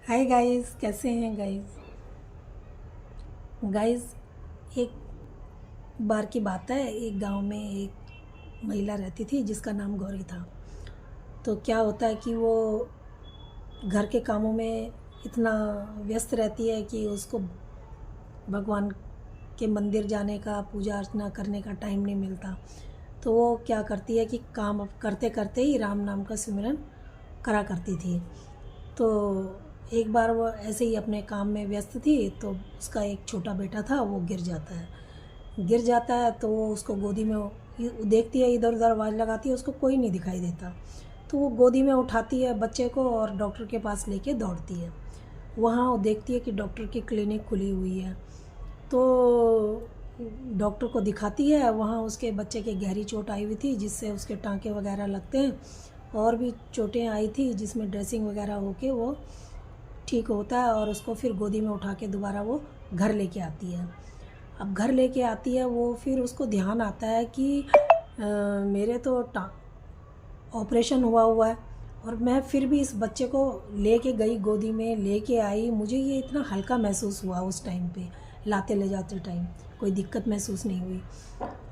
Hi guys, कैसे हैं guys. Guys, एक बार की बात है, एक गांव में एक महिला रहती थी जिसका नाम गौरी था। तो क्या होता है कि वो घर के कामों में इतना व्यस्त रहती है कि उसको भगवान के मंदिर जाने का, पूजा अर्चना करने का टाइम नहीं मिलता। तो वो क्या करती है कि काम करते करते ही राम नाम का सिमरन करा करती थी। तो एक बार वो ऐसे ही अपने काम में व्यस्त थी, तो उसका एक छोटा बेटा था, वो गिर जाता है। तो वो उसको गोदी में देखती है, इधर उधर आवाज़ लगाती है, उसको कोई नहीं दिखाई देता। तो वो गोदी में उठाती है बच्चे को और डॉक्टर के पास लेके दौड़ती है। वहाँ वो देखती है कि डॉक्टर की क्लिनिक खुली हुई है। तो डॉक्टर को दिखाती है। वहाँ उसके बच्चे के गहरी चोट आई हुई थी, जिससे उसके टाँके वगैरह लगते हैं, और भी चोटें आई थी जिसमें ड्रेसिंग वगैरह होके वो ठीक होता है। और उसको फिर गोदी में उठा के दोबारा वो घर लेके आती है। अब घर लेके आती है वो, फिर उसको ध्यान आता है कि मेरे तो ऑपरेशन हुआ है, और मैं फिर भी इस बच्चे को लेके गई, गोदी में लेके आई। मुझे ये इतना हल्का महसूस हुआ उस टाइम पे, लाते ले जाते टाइम कोई दिक्कत महसूस नहीं हुई।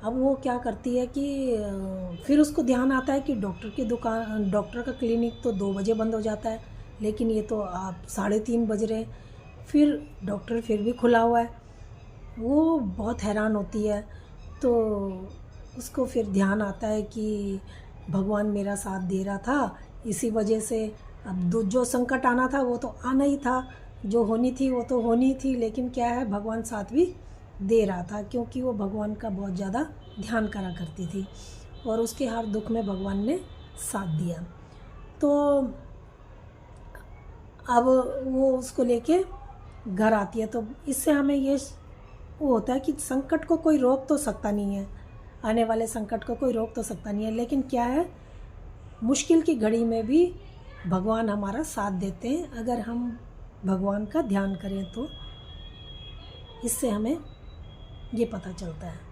अब वो क्या करती है कि फिर उसको ध्यान आता है कि डॉक्टर का क्लिनिक तो 2 बजे बंद हो जाता है, लेकिन ये तो आप 3:30 बज रहे हैं। फिर डॉक्टर फिर भी खुला हुआ है। वो बहुत हैरान होती है। तो उसको फिर ध्यान आता है कि भगवान मेरा साथ दे रहा था, इसी वजह से अब जो संकट आना था वो तो आना ही था, जो होनी थी वो तो होनी थी, लेकिन क्या है, भगवान साथ भी दे रहा था, क्योंकि वो भगवान का बहुत ज़्यादा ध्यान करा करती थी और उसके हर दुख में भगवान ने साथ दिया। तो अब वो उसको लेके घर आती है। तो इससे हमें ये वो होता है कि संकट को कोई रोक तो सकता नहीं है, आने वाले संकट को कोई रोक तो सकता नहीं है, लेकिन क्या है, मुश्किल की घड़ी में भी भगवान हमारा साथ देते हैं अगर हम भगवान का ध्यान करें। तो इससे हमें ये पता चलता है।